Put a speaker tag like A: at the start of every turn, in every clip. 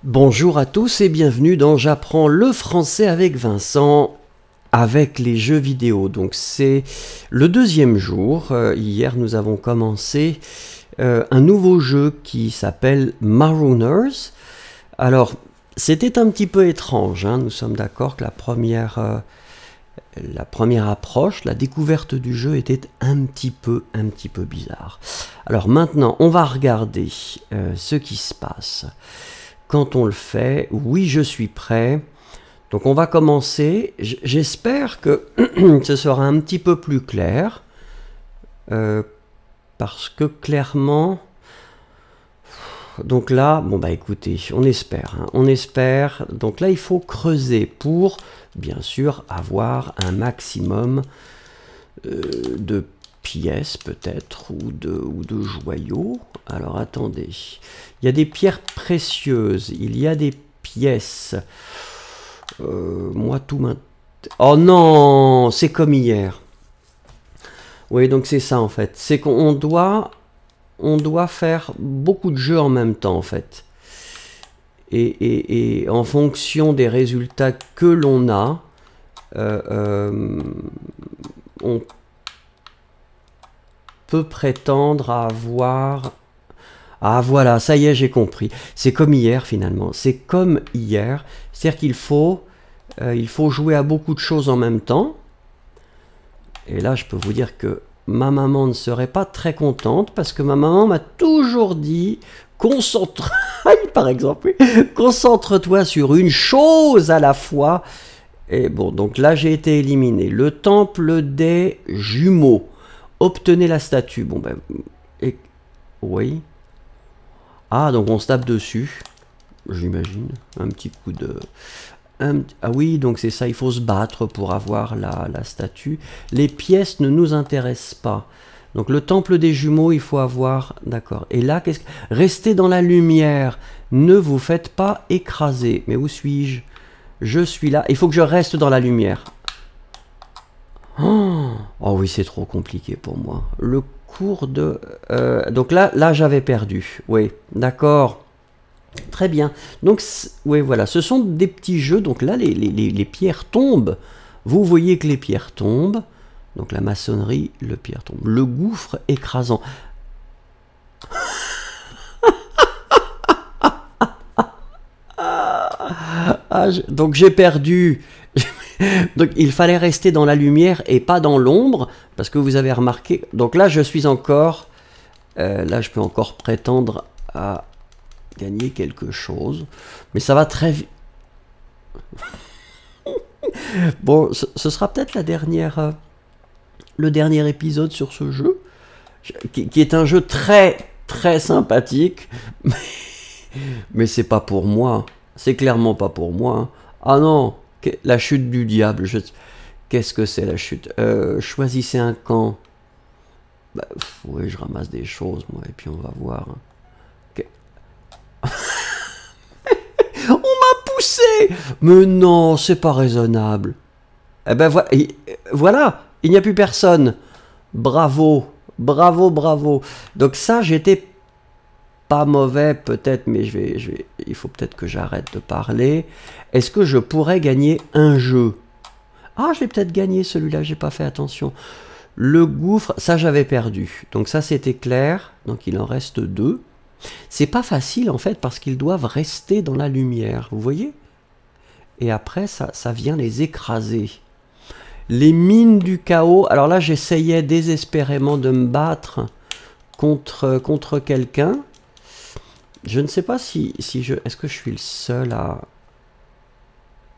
A: Bonjour à tous et bienvenue dans J'apprends le français avec Vincent avec les jeux vidéo. Donc c'est le deuxième jour. Hier nous avons commencé un nouveau jeu qui s'appelle Marooners. Alors c'était un petit peu étrange, hein. Nous sommes d'accord que la première approche, la découverte du jeu était un petit peu bizarre. Alors maintenant on va regarder ce qui se passe. Quand on le fait, oui, je suis prêt. Donc on va commencer. J'espère que ce sera un petit peu plus clair. Parce que clairement... Donc là, bon bah écoutez, on espère. Hein, on espère. Donc là, il faut creuser pour, bien sûr, avoir un maximum de pièces peut-être, ou de joyaux. Alors attendez, il y a des pierres précieuses, il y a des pièces. Moi tout maintenant... Oh non, c'est comme hier. Oui, donc c'est ça en fait. C'est qu'on doit faire beaucoup de jeux en même temps en fait. Et en fonction des résultats que l'on a, on peut prétendre à avoir... Ah voilà, ça y est, j'ai compris. C'est comme hier finalement. C'est comme hier. C'est-à-dire qu'il faut jouer à beaucoup de choses en même temps. Et là, je peux vous dire que ma maman ne serait pas très contente parce que ma maman m'a toujours dit concentre, par exemple, concentre-toi sur une chose à la fois. Et bon, donc là, j'ai été éliminé. Le temple des jumeaux. Obtenez la statue. Bon ben, oui. Ah, donc on se tape dessus, j'imagine. Un petit coup de... ah oui, donc c'est ça, il faut se battre pour avoir la statue. Les pièces ne nous intéressent pas. Donc le temple des jumeaux, il faut avoir... D'accord. Et là, qu'est-ce que... Restez dans la lumière. Ne vous faites pas écraser. Mais où suis-je? Je suis là. Il faut que je reste dans la lumière. Oh oui, c'est trop compliqué pour moi. Le cours de... donc là j'avais perdu. Oui, d'accord. Très bien. Donc, oui, voilà. Ce sont des petits jeux. Donc là, les pierres tombent. Vous voyez que les pierres tombent. Donc la maçonnerie, le pierre tombe. Le gouffre écrasant. Donc j'ai perdu. Donc il fallait rester dans la lumière et pas dans l'ombre, parce que vous avez remarqué. Donc là je suis encore, là je peux encore prétendre à gagner quelque chose, mais ça va très vite. Bon, ce sera peut-être la dernière, le dernier épisode sur ce jeu, qui est un jeu très sympathique, mais c'est pas pour moi. C'est clairement pas pour moi. Ah non. La chute du diable. Qu'est-ce que c'est la chute? Choisissez un camp. Bah, oui, je ramasse des choses, moi, et puis on va voir. On m'a poussé! Mais non, c'est pas raisonnable. Eh ben voilà, il n'y a plus personne. Bravo, bravo, bravo. Donc ça, j'étais pas mauvais peut-être, mais il faut peut-être que j'arrête de parler. Est-ce que je pourrais gagner un jeu? Ah, je l'ai peut-être gagné celui-là, j'ai pas fait attention. Le gouffre, ça j'avais perdu. Donc ça c'était clair, donc il en reste 2. C'est pas facile en fait parce qu'ils doivent rester dans la lumière, vous voyez? Et après ça vient les écraser. Les mines du chaos, alors là j'essayais désespérément de me battre contre quelqu'un. Je ne sais pas si je... Est-ce que je suis le seul à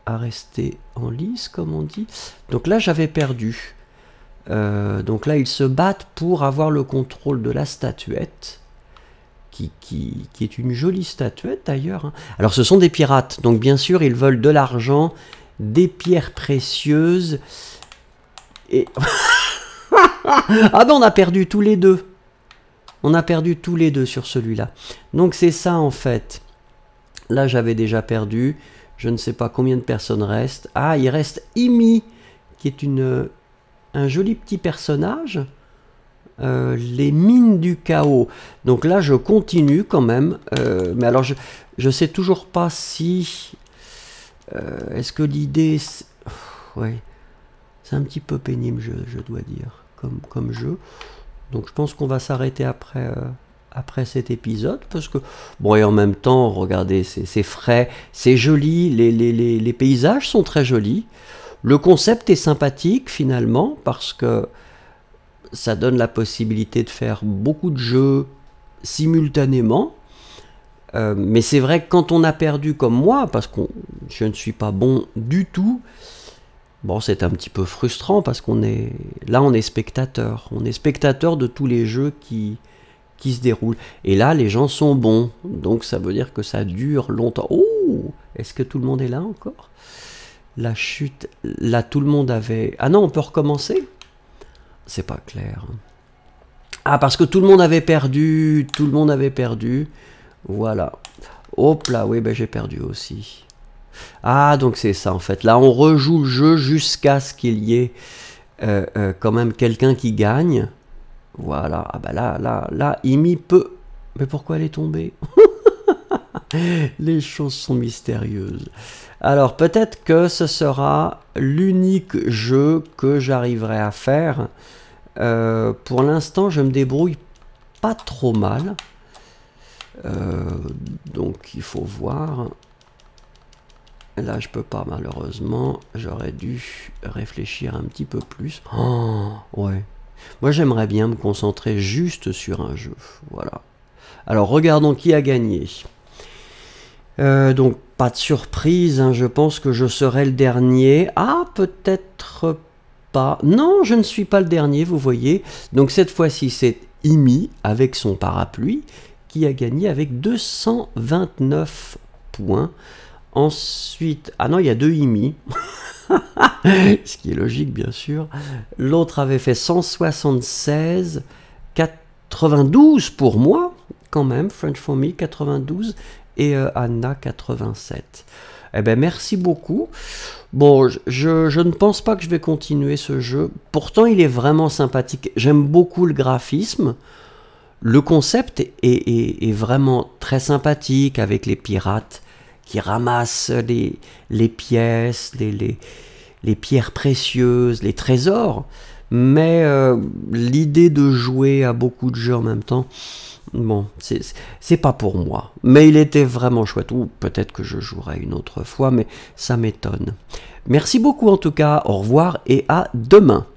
A: rester en lice, comme on dit? Donc là, j'avais perdu. Donc là, ils se battent pour avoir le contrôle de la statuette, qui est une jolie statuette d'ailleurs. Hein. Alors, ce sont des pirates. Donc, bien sûr, ils veulent de l'argent, des pierres précieuses. Et... ah ben, on a perdu tous les deux. On a perdu tous les deux sur celui-là. Donc c'est ça en fait. Là j'avais déjà perdu. Je ne sais pas combien de personnes restent. Ah, il reste Imi, qui est un joli petit personnage. les mines du chaos. Donc là, je continue quand même. Mais alors, je sais toujours pas si... est-ce que l'idée... Ouais, c'est un petit peu pénible, je dois dire, comme jeu. Donc je pense qu'on va s'arrêter après... après cet épisode, parce que, bon, et en même temps, regardez, c'est frais, c'est joli, les paysages sont très jolis, le concept est sympathique finalement, parce que ça donne la possibilité de faire beaucoup de jeux simultanément, mais c'est vrai que quand on a perdu comme moi, parce que je ne suis pas bon du tout, bon, c'est un petit peu frustrant, parce qu'on est, là on est spectateur de tous les jeux qui se déroule. Et là, les gens sont bons. Donc, ça veut dire que ça dure longtemps. Oh! Est-ce que tout le monde est là encore? La chute... Là, tout le monde avait... Ah non, on peut recommencer? C'est pas clair. Ah, parce que tout le monde avait perdu. Tout le monde avait perdu. Voilà. Hop là, oui, ben j'ai perdu aussi. Ah, donc c'est ça, en fait. Là, on rejoue le jeu jusqu'à ce qu'il y ait quand même quelqu'un qui gagne. Voilà, ah bah là, Imi peut... Mais pourquoi elle est tombée? Les choses sont mystérieuses. Alors, peut-être que ce sera l'unique jeu que j'arriverai à faire. Pour l'instant, je me débrouille pas trop mal. Donc, il faut voir. Là, je peux pas, malheureusement. J'aurais dû réfléchir un petit peu plus. Oh, ouais. Moi, j'aimerais bien me concentrer juste sur un jeu. Voilà. Alors, regardons qui a gagné. Donc, pas de surprise. Hein, je pense que je serai le dernier. Ah, peut-être pas. Non, je ne suis pas le dernier, vous voyez. Donc, cette fois-ci, c'est Imi, avec son parapluie, qui a gagné avec 229 points. Ensuite... Ah non, il y a deux Imi. Ce qui est logique, bien sûr. L'autre avait fait 176, 92 pour moi, quand même, French for Me, 92, et Anna, 87. Eh bien, merci beaucoup. Bon, je ne pense pas que je vais continuer ce jeu. Pourtant, il est vraiment sympathique. J'aime beaucoup le graphisme. Le concept est vraiment très sympathique, avec les pirates qui ramassent les pièces, les pierres précieuses, les trésors, mais l'idée de jouer à beaucoup de jeux en même temps, bon, c'est pas pour moi. Mais il était vraiment chouette, ou peut-être que je jouerai une autre fois, mais ça m'étonne. Merci beaucoup en tout cas, au revoir et à demain.